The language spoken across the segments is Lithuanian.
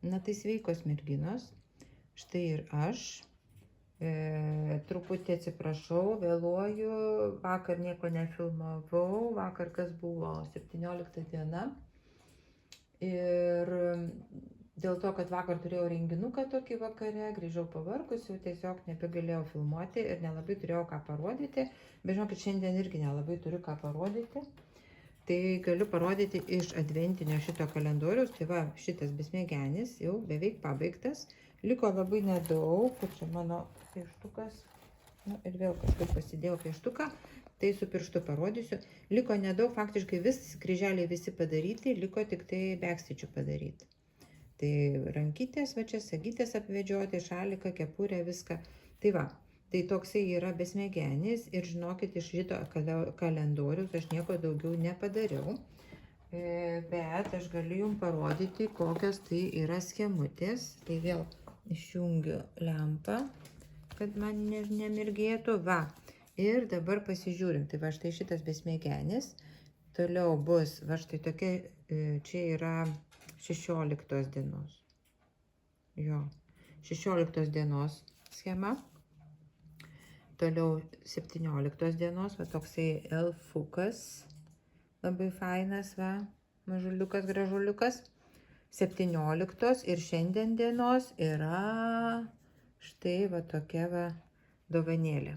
Na tai sveikos merginos. Štai ir aš. Truputį atsiprašau, vėluoju. Vakar nieko nefilmavau. Vakar kas buvo? 17 diena. Ir dėl to, kad vakar turėjau renginuką tokį vakare, grįžau pavargus, jau tiesiog nebegalėjau filmuoti ir nelabai turėjau ką parodyti. Bet žinokit, šiandien irgi nelabai turiu ką parodyti. Tai galiu parodyti iš adventinio šito kalendoriaus. Tai va, šitas besmėgenis jau beveik pabaigtas. Liko labai nedaug, kur čia mano pieštukas. Nu, ir vėl kažkaip pasidėjau pieštuką. Tai su pirštu parodysiu. Liko nedaug, faktiškai kryželiai visi padaryti, liko tik tai backstitch'ų padaryti. Tai rankytės, va čia sagytės apvedžioti, šaliką, kepurę, viską. Tai va. Tai toksai yra besmėgenis ir žinokit, iš šito kalendoriaus aš nieko daugiau nepadariau, bet aš galiu jums parodyti, kokios tai yra schemutės. Tai vėl išjungiu lempą, kad man nemirgėtų. Va, ir dabar pasižiūrim. Tai va štai šitas besmėgenis. Toliau bus, va štai tokia, čia yra 16 dienos. Jo, 16 dienos schema. Toliau 17 dienos, va toksai elfukas, labai fainas, va, mažuliukas, gražuliukas. 17 ir šiandien dienos yra štai va tokia va dovanėlė.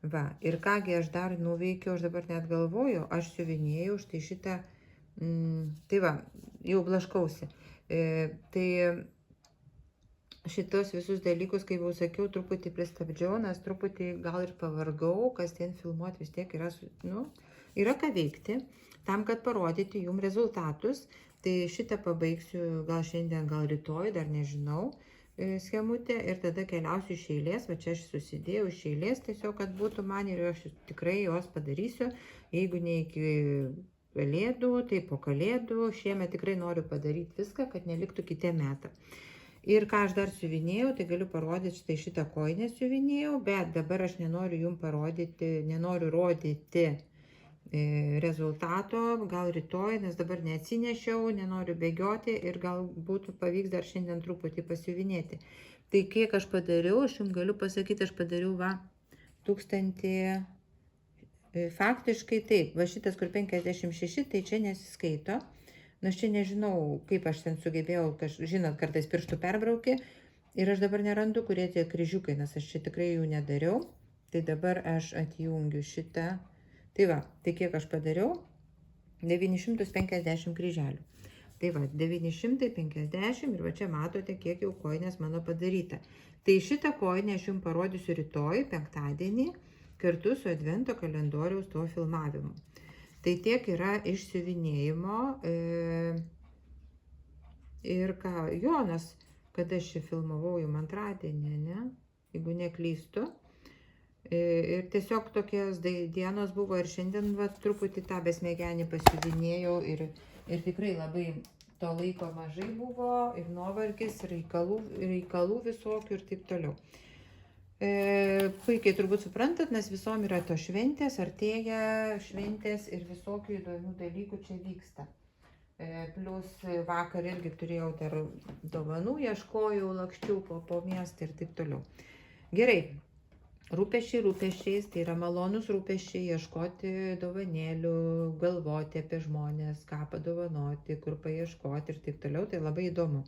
Va, ir kągi aš dar nuveikiau, aš dabar net galvoju, aš siuvinėjau štai šitą, tai va, jau blaškausi. Tai šitos visus dalykus, kaip jau sakiau, truputį pristabdžiau, nes truputį gal ir pavargau, kas ten filmuoti vis tiek yra, yra ką veikti, tam, kad parodyti jums rezultatus. Tai šitą pabaigsiu gal šiandien, gal rytoj, dar nežinau, schemutę, ir tada keliausiu iš eilės. Va čia aš susidėjau iš eilės, tiesiog, kad būtų man, ir aš tikrai jos padarysiu, jeigu ne iki kalėdų, tai po kalėdų. Šiemet tikrai noriu padaryti viską, kad neliktų kitiem metam. Ir ką aš dar siuvinėjau, tai galiu parodyti, štai šitą kojinę siuvinėjau, bet dabar aš nenoriu jums parodyti, nenoriu rodyti rezultato, gal rytoj, nes dabar neatsinešiau, nenoriu bėgioti ir galbūt pavyks dar šiandien truputį pasiuvinėti. Tai kiek aš padariau, aš jums galiu pasakyti, aš padariau va 1000, faktiškai taip, va šitas kur 56, tai čia nesiskaito. Na, aš čia nežinau, kaip aš ten sugebėjau, žinot, kartais pirštų perbraukė ir aš dabar nerandu, kurie tie kryžiukai, nes aš čia tikrai jų nedariau. Tai dabar aš atjungiu šitą. Tai va, tai kiek aš padariau? 950 kryželių. Tai va, 950 ir va čia matote, kiek jau kojinės mano padaryta. Tai šitą kojinę aš jums parodysiu rytoj, penktadienį, kartu su advento kalendoriaus tuo filmavimu. Tai tiek yra išsiuvinėjimo ir ką, Jonas, kada aš čia filmavau jau antradienį, ne, jeigu neklystu. Ir tiesiog tokios dienos buvo ir šiandien va, truputį tą besmėgenį pasiuvinėjau ir tikrai labai to laiko mažai buvo ir nuovargis, ir reikalų visokių ir taip toliau. Puikiai turbūt suprantat, nes visom yra to šventės, artėja šventės ir visokių įdomių dalykų čia vyksta. Plus vakar irgi turėjau dar dovanų, ieškojau, lakščiau po miestą ir taip toliau. Gerai, rūpesčiai rūpesčiais, tai yra malonus rūpesčiai, ieškoti dovanėlių, galvoti apie žmonės, ką padovanoti, kur paieškoti ir taip toliau, tai labai įdomu.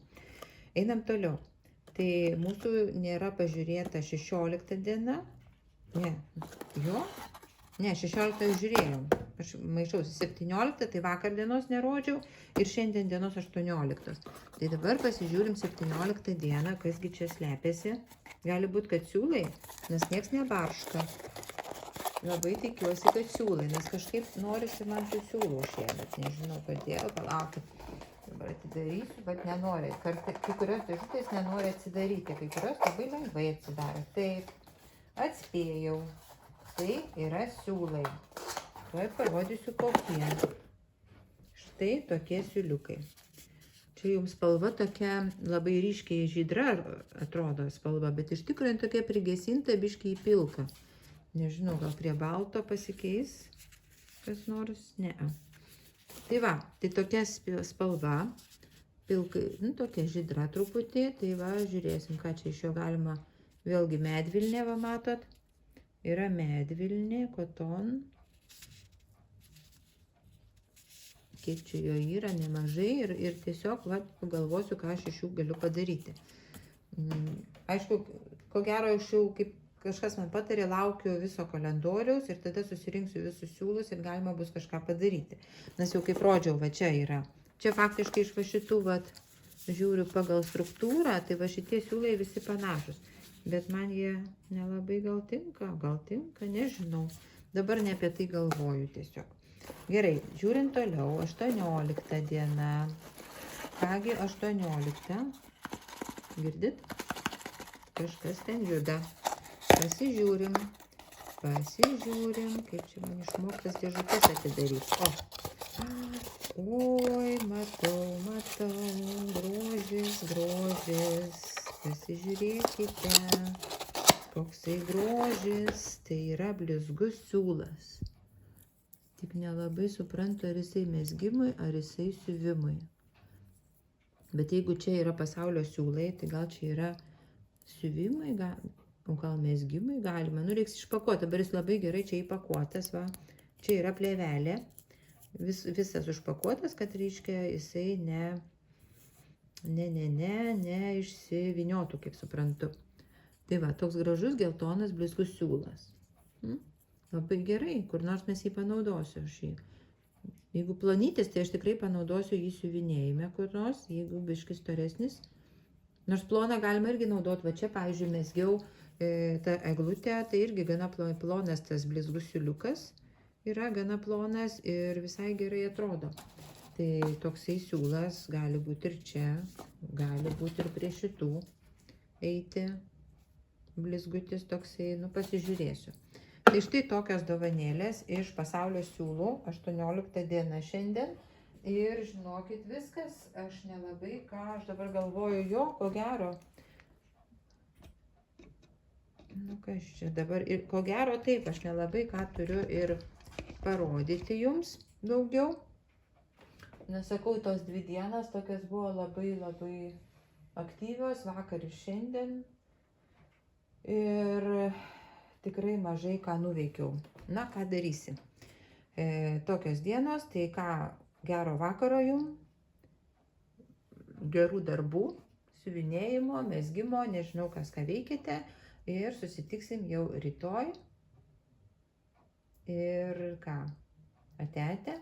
Einam toliau. Tai mūsų nėra pažiūrėta 16 diena. Ne, jo? Ne, 16 žiūrėjom. Aš maišausi 17, tai vakar dienos nerodžiau ir šiandien dienos 18. Tai dabar pasižiūrim 17 dieną, kasgi čia slepiasi. Gali būti, kad siūlai, nes nieks nebarška. Labai tikiuosi, kad siūlai, nes kažkaip norisi man tų siūlų šiemet. Nežinau kodėl, palaukit. Dabar atidarysiu, bet nenori. Kai kurios dėžutės nenori atsidaryti, kai kurios labai lengvai atsidaro. Taip, atspėjau. Tai yra siūlai. Tuoj parodysiu kokie. Štai tokie siūliukai. Čia jums spalva tokia labai ryškiai žydra atrodo spalva, bet iš tikrųjų tokia prigesinta biškiai pilka. Nežinau, gal prie balto pasikeis kas nors? Ne. Tai va, tai tokia spalva, pilkai, nu, tokia žydra truputį, tai va, žiūrėsim, ką čia iš jo galima, vėlgi medvilnė, va, matot, yra medvilnė, koton, kiek čia jo yra, nemažai ir tiesiog, va, pagalvosiu, ką aš iš jų galiu padaryti. Aišku, ko gero, aš jau, kaip kažkas man patarė, laukiu viso kalendoriaus ir tada susirinksiu visus siūlus ir galima bus kažką padaryti. Nes jau kaip rodžiau, va čia yra. Čia faktiškai iš va šitų, va, žiūriu pagal struktūrą, tai va šitie siūlai visi panašus. Bet man jie nelabai gal tinka, nežinau. Dabar ne apie tai galvoju tiesiog. Gerai, žiūrint toliau, 18 diena. Kągi 18. Girdit? Kažkas ten juda. Pasižiūrim, kaip čia man išmoktas dėžutės atidaryti. Oi, matau, grožis. Pasižiūrėkite, koksai grožis. Tai yra blizgus siūlas. Tik nelabai suprantu, ar jisai mezgimui, ar jisai siuvimui. Bet jeigu čia yra pasaulio siūlai, tai gal čia yra siuvimai, o gal mezgimai galima. Nu, reiks išpakuoti. Dabar jis labai gerai čia įpakuotas, va. Čia yra plėvelė. Visas užpakuotas, kad reiškia jisai neišsiviniotų, kaip suprantu. Tai va, toks gražus geltonas blizgus siūlas. Labai gerai, kur nors mes jį panaudosiu aš jį. Jeigu plonytis, tai aš tikrai panaudosiu jį siuvinėjime kur nors, jeigu biškis storesnis. Nors ploną galima irgi naudoti, va čia, pavyzdžiui, mesgiau tą eglutę, tai irgi gana plonas tas blizgus siūliukas, yra gana plonas ir visai gerai atrodo. Tai toksai siūlas gali būti ir čia, gali būti ir prie šitų eiti, blizgutis toksai, nu pasižiūrėsiu. Tai štai tokios dovanėlės iš pasaulio siūlų, 18 diena šiandien. Ir žinokit, viskas, aš nelabai ką, aš dabar galvoju, jo, ko gero. Nu, kas čia dabar, ir ko gero taip, aš nelabai ką turiu ir parodyti jums daugiau. Nesakau, tos 2 dienas tokias buvo labai aktyvios, vakar ir šiandien. Ir tikrai mažai ką nuveikiau. Na, ką darysim. Tokios dienos, tai ką, gero vakaro jums, gerų darbų, siuvinėjimo, mezgimo, nežinau, kas ką veikite. Ir susitiksim jau rytoj. Ir ką, ate.